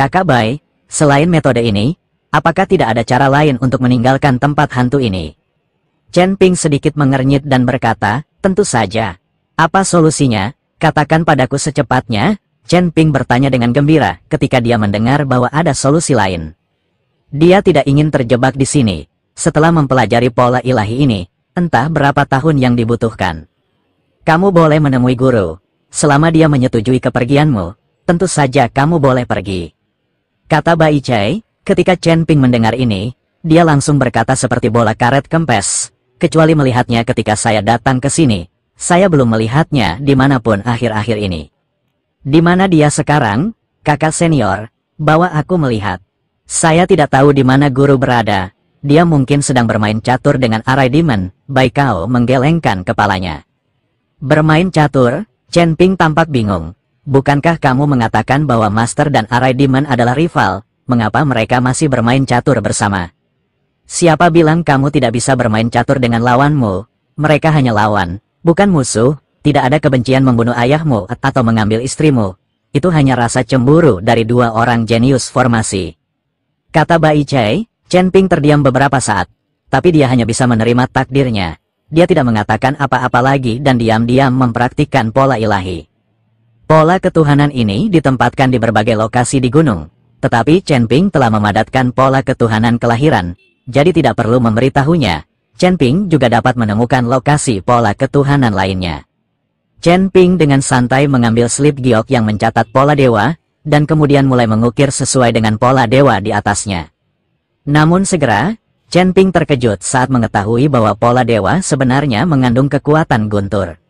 Kakak Bai, selain metode ini, apakah tidak ada cara lain untuk meninggalkan tempat hantu ini? Chen Ping sedikit mengernyit dan berkata, tentu saja. Apa solusinya? Katakan padaku secepatnya. Chen Ping bertanya dengan gembira ketika dia mendengar bahwa ada solusi lain. Dia tidak ingin terjebak di sini. Setelah mempelajari pola ilahi ini, entah berapa tahun yang dibutuhkan. Kamu boleh menemui guru. Selama dia menyetujui kepergianmu, tentu saja kamu boleh pergi. Kata Bai Chai. Ketika Chen Ping mendengar ini, dia langsung berkata seperti bola karet kempes. Kecuali melihatnya ketika saya datang ke sini, saya belum melihatnya dimanapun akhir-akhir ini. Di mana dia sekarang, kakak senior? Bawa aku melihat. Saya tidak tahu di mana guru berada. Dia mungkin sedang bermain catur dengan Arai Demon. Bai Kao menggelengkan kepalanya. Bermain catur? Chen Ping tampak bingung. Bukankah kamu mengatakan bahwa Master dan Arai Demon adalah rival? Mengapa mereka masih bermain catur bersama? Siapa bilang kamu tidak bisa bermain catur dengan lawanmu? Mereka hanya lawan, bukan musuh. Tidak ada kebencian membunuh ayahmu atau mengambil istrimu. Itu hanya rasa cemburu dari dua orang jenius formasi. Kata Bai Chai. Chen Ping terdiam beberapa saat. Tapi dia hanya bisa menerima takdirnya. Dia tidak mengatakan apa-apa lagi dan diam-diam mempraktikkan pola ilahi. Pola ketuhanan ini ditempatkan di berbagai lokasi di gunung. Tetapi Chen Ping telah memadatkan pola ketuhanan kelahiran. Jadi tidak perlu memberitahunya. Chen Ping juga dapat menemukan lokasi pola ketuhanan lainnya. Chen Ping dengan santai mengambil slip giok yang mencatat pola dewa, dan kemudian mulai mengukir sesuai dengan pola dewa di atasnya. Namun segera, Chen Ping terkejut saat mengetahui bahwa pola dewa sebenarnya mengandung kekuatan guntur.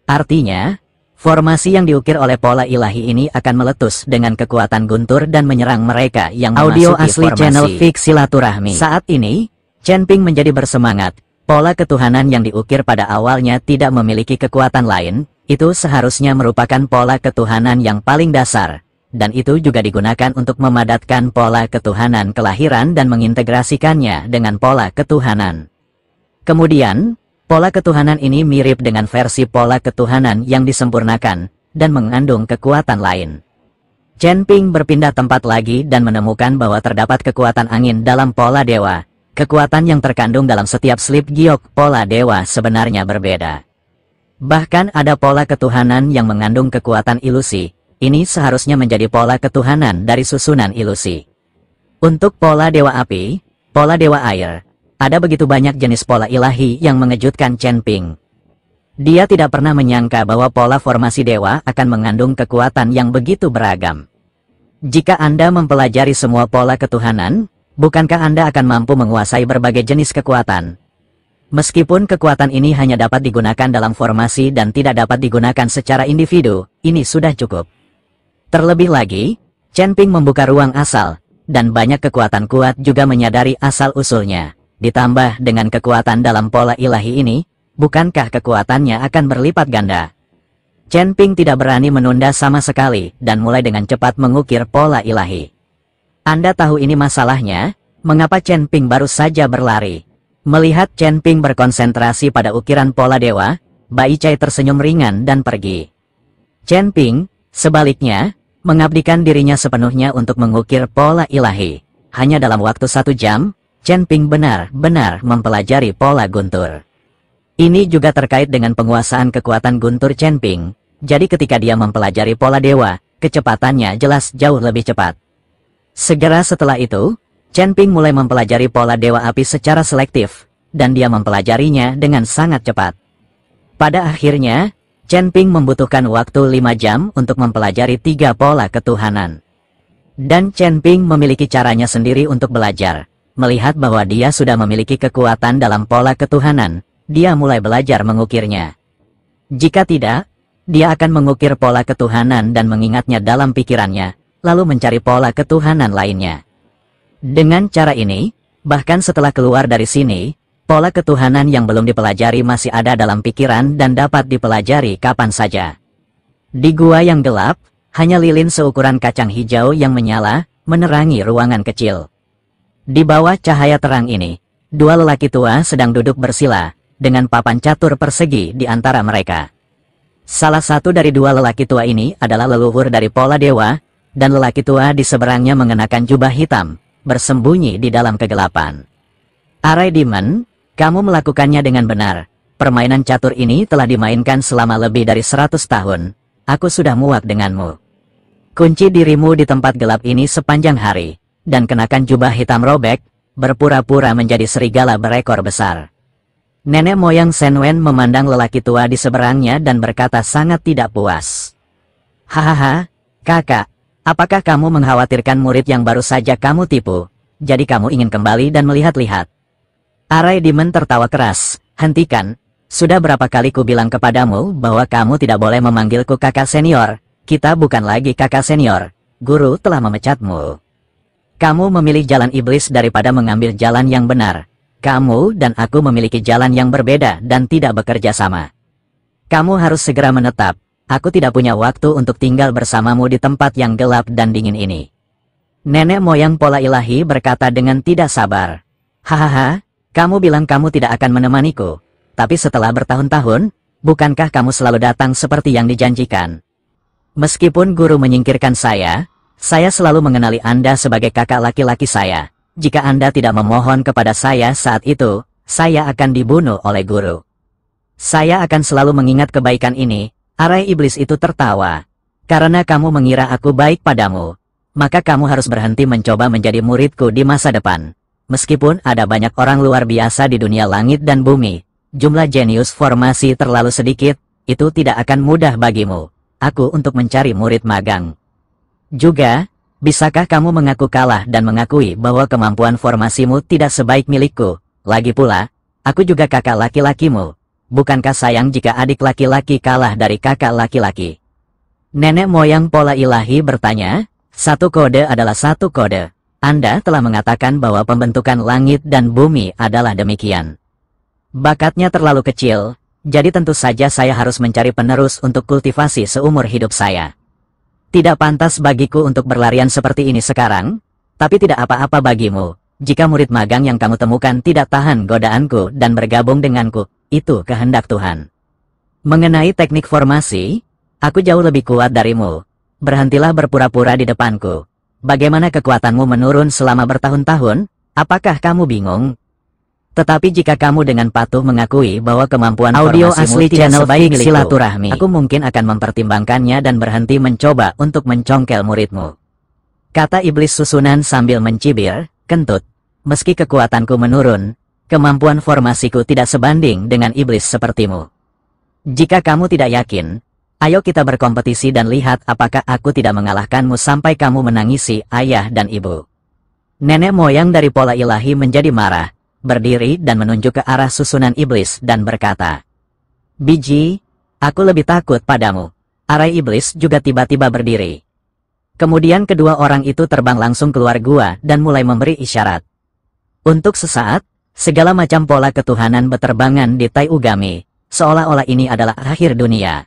Artinya, formasi yang diukir oleh pola ilahi ini akan meletus dengan kekuatan guntur dan menyerang mereka yang Audio memasuki asli formasi. channel Fix Silaturahmi. Saat ini, Chen Ping menjadi bersemangat. Pola ketuhanan yang diukir pada awalnya tidak memiliki kekuatan lain, itu seharusnya merupakan pola ketuhanan yang paling dasar, dan itu juga digunakan untuk memadatkan pola ketuhanan kelahiran dan mengintegrasikannya dengan pola ketuhanan. Kemudian, pola ketuhanan ini mirip dengan versi pola ketuhanan yang disempurnakan, dan mengandung kekuatan lain. Chen Ping berpindah tempat lagi dan menemukan bahwa terdapat kekuatan angin dalam pola dewa. Kekuatan yang terkandung dalam setiap slip giok pola dewa sebenarnya berbeda. Bahkan ada pola ketuhanan yang mengandung kekuatan ilusi. Ini seharusnya menjadi pola ketuhanan dari susunan ilusi. Untuk pola dewa api, pola dewa air, ada begitu banyak jenis pola ilahi yang mengejutkan Chen Ping. Dia tidak pernah menyangka bahwa pola formasi dewa akan mengandung kekuatan yang begitu beragam. Jika Anda mempelajari semua pola ketuhanan, bukankah Anda akan mampu menguasai berbagai jenis kekuatan? Meskipun kekuatan ini hanya dapat digunakan dalam formasi dan tidak dapat digunakan secara individu, ini sudah cukup. Terlebih lagi, Chen Ping membuka ruang asal, dan banyak kekuatan kuat juga menyadari asal-usulnya. Ditambah dengan kekuatan dalam pola ilahi ini, bukankah kekuatannya akan berlipat ganda? Chen Ping tidak berani menunda sama sekali, dan mulai dengan cepat mengukir pola ilahi. Anda tahu ini masalahnya, mengapa Chen Ping baru saja berlari? Melihat Chen Ping berkonsentrasi pada ukiran pola dewa, Bai Chai tersenyum ringan dan pergi. Chen Ping, sebaliknya, mengabdikan dirinya sepenuhnya untuk mengukir pola ilahi. Hanya dalam waktu 1 jam, Chen Ping benar-benar mempelajari pola guntur. Ini juga terkait dengan penguasaan kekuatan guntur Chen Ping. Jadi ketika dia mempelajari pola dewa, kecepatannya jelas jauh lebih cepat. Segera setelah itu, Chen Ping mulai mempelajari pola dewa api secara selektif, dan dia mempelajarinya dengan sangat cepat. Pada akhirnya, Chen Ping membutuhkan waktu 5 jam untuk mempelajari 3 pola ketuhanan. Dan Chen Ping memiliki caranya sendiri untuk belajar. Melihat bahwa dia sudah memiliki kekuatan dalam pola ketuhanan, dia mulai belajar mengukirnya. Jika tidak, dia akan mengukir pola ketuhanan dan mengingatnya dalam pikirannya, lalu mencari pola ketuhanan lainnya. Dengan cara ini, bahkan setelah keluar dari sini, pola ketuhanan yang belum dipelajari masih ada dalam pikiran dan dapat dipelajari kapan saja. Di gua yang gelap, hanya lilin seukuran kacang hijau yang menyala, menerangi ruangan kecil. Di bawah cahaya terang ini, 2 lelaki tua sedang duduk bersila, dengan papan catur persegi di antara mereka. Salah satu dari 2 lelaki tua ini adalah leluhur dari pola dewa, dan lelaki tua di seberangnya mengenakan jubah hitam, bersembunyi di dalam kegelapan. Arai Demon, kamu melakukannya dengan benar. Permainan catur ini telah dimainkan selama lebih dari 100 tahun. Aku sudah muak denganmu. Kunci dirimu di tempat gelap ini sepanjang hari, dan kenakan jubah hitam robek, berpura-pura menjadi serigala berekor besar. Nenek moyang Senwen memandang lelaki tua di seberangnya dan berkata sangat tidak puas. Hahaha, kakak, apakah kamu mengkhawatirkan murid yang baru saja kamu tipu? Jadi kamu ingin kembali dan melihat-lihat? Arai Demon tertawa keras. Hentikan, sudah berapa kali ku bilang kepadamu bahwa kamu tidak boleh memanggilku kakak senior. Kita bukan lagi kakak senior, guru telah memecatmu. Kamu memilih jalan iblis daripada mengambil jalan yang benar. Kamu dan aku memiliki jalan yang berbeda dan tidak bekerja sama. Kamu harus segera menetap. Aku tidak punya waktu untuk tinggal bersamamu di tempat yang gelap dan dingin ini. Nenek moyang pola ilahi berkata dengan tidak sabar. Hahaha, kamu bilang kamu tidak akan menemaniku. Tapi setelah bertahun-tahun, bukankah kamu selalu datang seperti yang dijanjikan? Meskipun guru menyingkirkan saya selalu mengenali Anda sebagai kakak laki-laki saya. Jika Anda tidak memohon kepada saya saat itu, saya akan dibunuh oleh guru. Saya akan selalu mengingat kebaikan ini. Arai iblis itu tertawa. Karena kamu mengira aku baik padamu, maka kamu harus berhenti mencoba menjadi muridku di masa depan. Meskipun ada banyak orang luar biasa di dunia langit dan bumi, jumlah jenius formasi terlalu sedikit, itu tidak akan mudah bagimu, aku untuk mencari murid magang. Juga, bisakah kamu mengaku kalah dan mengakui bahwa kemampuan formasimu tidak sebaik milikku? Lagi pula, aku juga kakak laki-lakimu. Bukankah sayang jika adik laki-laki kalah dari kakak laki-laki? Nenek moyang pola ilahi bertanya, satu kode adalah satu kode. Anda telah mengatakan bahwa pembentukan langit dan bumi adalah demikian. Bakatnya terlalu kecil, jadi tentu saja saya harus mencari penerus untuk kultivasi seumur hidup saya. Tidak pantas bagiku untuk berlarian seperti ini sekarang, tapi tidak apa-apa bagimu, jika murid magang yang kamu temukan tidak tahan godaanku dan bergabung denganku, itu kehendak Tuhan. Mengenai teknik formasi, aku jauh lebih kuat darimu. Berhentilah berpura-pura di depanku. Bagaimana kekuatanmu menurun selama bertahun-tahun? Apakah kamu bingung? Tetapi jika kamu dengan patuh mengakui bahwa kemampuan Audio formasimu asli tidak channel sebaik Fix milikku, Silaturahmi. aku mungkin akan mempertimbangkannya dan berhenti mencoba untuk mencongkel muridmu. Kata iblis susunan sambil mencibir, kentut. Meski kekuatanku menurun, kemampuan formasiku tidak sebanding dengan iblis sepertimu. Jika kamu tidak yakin, ayo kita berkompetisi dan lihat apakah aku tidak mengalahkanmu sampai kamu menangisi ayah dan ibu. Nenek moyang dari pola ilahi menjadi marah, berdiri dan menunjuk ke arah susunan iblis dan berkata, Biji, aku lebih takut padamu. Arai iblis juga tiba-tiba berdiri. Kemudian kedua orang itu terbang langsung keluar gua dan mulai memberi isyarat. Untuk sesaat, segala macam pola ketuhanan beterbangan di Tai Ugami, seolah-olah ini adalah akhir dunia.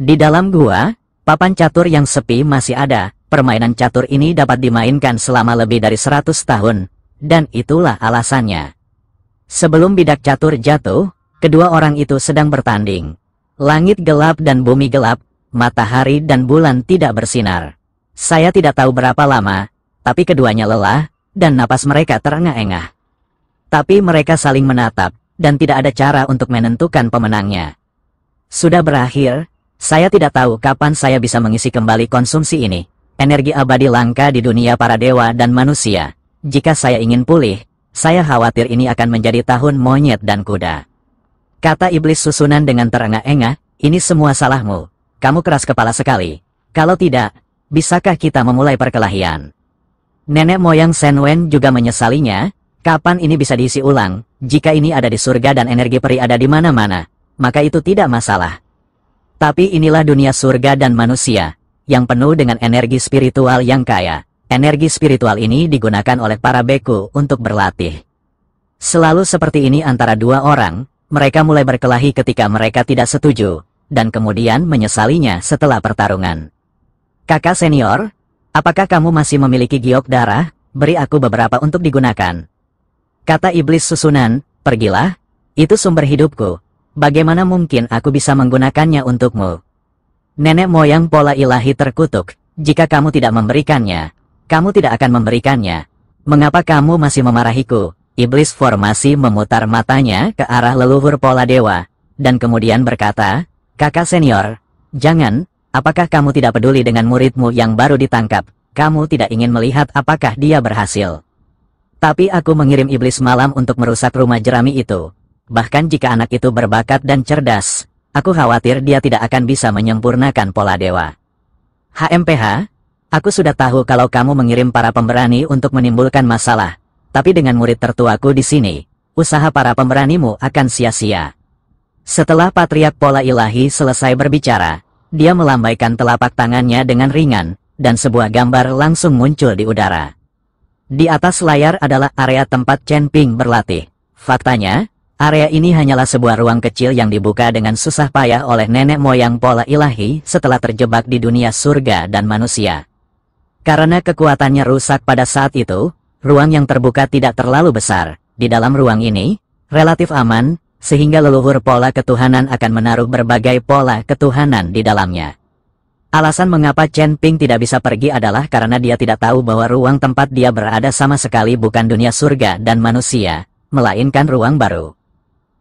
Di dalam gua, papan catur yang sepi masih ada. Permainan catur ini dapat dimainkan selama lebih dari 100 tahun, dan itulah alasannya. Sebelum bidak catur jatuh, kedua orang itu sedang bertanding. Langit gelap dan bumi gelap, matahari dan bulan tidak bersinar. Saya tidak tahu berapa lama, tapi keduanya lelah, dan napas mereka terengah-engah. Tapi mereka saling menatap, dan tidak ada cara untuk menentukan pemenangnya. Sudah berakhir, saya tidak tahu kapan saya bisa mengisi kembali konsumsi ini. Energi abadi langka di dunia para dewa dan manusia. Jika saya ingin pulih, saya khawatir ini akan menjadi tahun monyet dan kuda. Kata iblis susunan dengan terengah-engah, ini semua salahmu. Kamu keras kepala sekali. Kalau tidak, bisakah kita memulai perkelahian? Nenek moyang Senwen juga menyesalinya. Kapan ini bisa diisi ulang? Jika ini ada di surga dan energi peri ada di mana-mana, maka itu tidak masalah. Tapi inilah dunia surga dan manusia, yang penuh dengan energi spiritual yang kaya. Energi spiritual ini digunakan oleh para beku untuk berlatih. Selalu seperti ini antara dua orang, mereka mulai berkelahi ketika mereka tidak setuju, dan kemudian menyesalinya setelah pertarungan. Kakak senior, apakah kamu masih memiliki giok darah? Beri aku beberapa untuk digunakan. Kata iblis susunan, pergilah, itu sumber hidupku. Bagaimana mungkin aku bisa menggunakannya untukmu? Nenek moyang pola ilahi terkutuk, Jika kamu tidak memberikannya, kamu tidak akan memberikannya. Mengapa kamu masih memarahiku? Iblis formasi memutar matanya ke arah leluhur pola dewa, dan kemudian berkata, kakak senior, jangan, apakah kamu tidak peduli dengan muridmu yang baru ditangkap? Kamu tidak ingin melihat apakah dia berhasil. Tapi aku mengirim iblis malam untuk merusak rumah jerami itu. Bahkan jika anak itu berbakat dan cerdas, aku khawatir dia tidak akan bisa menyempurnakan pola dewa. HMPH, aku sudah tahu kalau kamu mengirim para pemberani untuk menimbulkan masalah. Tapi dengan murid tertuaku di sini, usaha para pemberanimu akan sia-sia. Setelah Patriark Pola Ilahi selesai berbicara, dia melambaikan telapak tangannya dengan ringan, dan sebuah gambar langsung muncul di udara. Di atas layar adalah area tempat Chen Ping berlatih. Faktanya, area ini hanyalah sebuah ruang kecil yang dibuka dengan susah payah oleh nenek moyang Pola Ilahi setelah terjebak di dunia surga dan manusia. Karena kekuatannya rusak pada saat itu, ruang yang terbuka tidak terlalu besar. Di dalam ruang ini, relatif aman, sehingga leluhur pola ketuhanan akan menaruh berbagai pola ketuhanan di dalamnya. Alasan mengapa Chen Ping tidak bisa pergi adalah karena dia tidak tahu bahwa ruang tempat dia berada sama sekali bukan dunia surga dan manusia, melainkan ruang baru.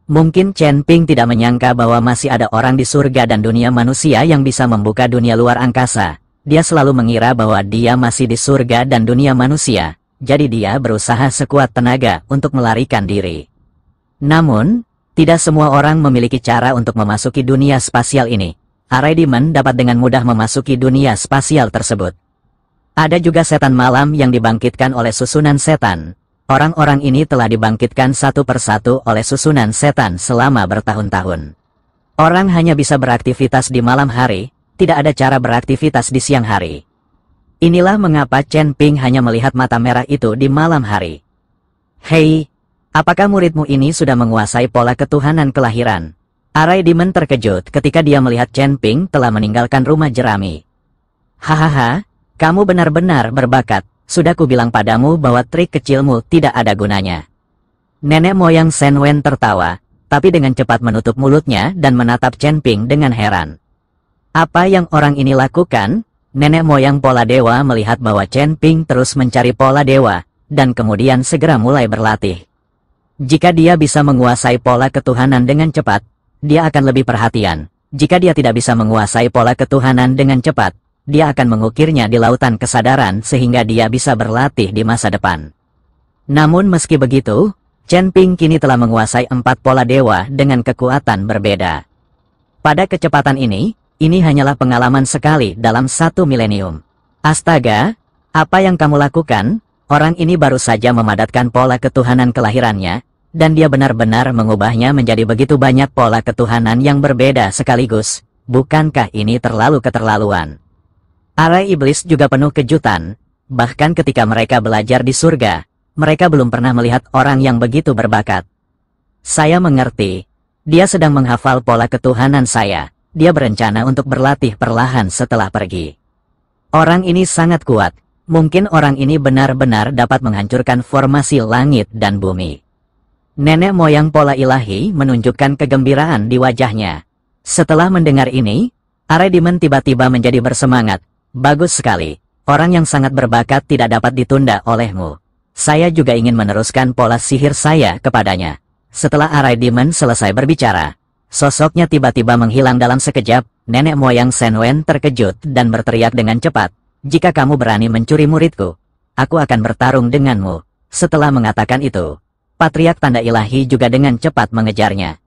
Mungkin Chen Ping tidak menyangka bahwa masih ada orang di surga dan dunia manusia yang bisa membuka dunia luar angkasa. Dia selalu mengira bahwa dia masih di surga dan dunia manusia. Jadi dia berusaha sekuat tenaga untuk melarikan diri. Namun, tidak semua orang memiliki cara untuk memasuki dunia spasial ini. Arai Demon dapat dengan mudah memasuki dunia spasial tersebut. Ada juga setan malam yang dibangkitkan oleh susunan setan. Orang-orang ini telah dibangkitkan satu persatu oleh susunan setan selama bertahun-tahun. Orang hanya bisa beraktivitas di malam hari, tidak ada cara beraktivitas di siang hari. Inilah mengapa Chen Ping hanya melihat mata merah itu di malam hari. Hei, apakah muridmu ini sudah menguasai pola ketuhanan kelahiran? Arai Demon terkejut ketika dia melihat Chen Ping telah meninggalkan rumah jerami. Hahaha, kamu benar-benar berbakat. Sudah kubilang padamu bahwa trik kecilmu tidak ada gunanya. Nenek moyang Shen Wen tertawa, tapi dengan cepat menutup mulutnya dan menatap Chen Ping dengan heran. Apa yang orang ini lakukan? Nenek moyang pola dewa melihat bahwa Chen Ping terus mencari pola dewa, dan kemudian segera mulai berlatih. Jika dia bisa menguasai pola ketuhanan dengan cepat, dia akan lebih perhatian. Jika dia tidak bisa menguasai pola ketuhanan dengan cepat, dia akan mengukirnya di lautan kesadaran sehingga dia bisa berlatih di masa depan. Namun meski begitu, Chen Ping kini telah menguasai 4 pola dewa dengan kekuatan berbeda. Pada kecepatan ini hanyalah pengalaman sekali dalam 1 milenium. Astaga, apa yang kamu lakukan? Orang ini baru saja memadatkan pola ketuhanan kelahirannya, dan dia benar-benar mengubahnya menjadi begitu banyak pola ketuhanan yang berbeda sekaligus. Bukankah ini terlalu keterlaluan? Arai iblis juga penuh kejutan. Bahkan ketika mereka belajar di surga, mereka belum pernah melihat orang yang begitu berbakat. Saya mengerti. Dia sedang menghafal pola ketuhanan saya. Dia berencana untuk berlatih perlahan setelah pergi. Orang ini sangat kuat. Mungkin orang ini benar-benar dapat menghancurkan formasi langit dan bumi. Nenek moyang pola ilahi menunjukkan kegembiraan di wajahnya. Setelah mendengar ini, Arai Demon tiba-tiba menjadi bersemangat. Bagus sekali. Orang yang sangat berbakat tidak dapat ditunda olehmu. Saya juga ingin meneruskan pola sihir saya kepadanya. Setelah Arai Demon selesai berbicara, sosoknya tiba-tiba menghilang dalam sekejap. Nenek moyang Shen Wen terkejut dan berteriak dengan cepat, "Jika kamu berani mencuri muridku, aku akan bertarung denganmu." Setelah mengatakan itu, Patriark Tanda Ilahi juga dengan cepat mengejarnya.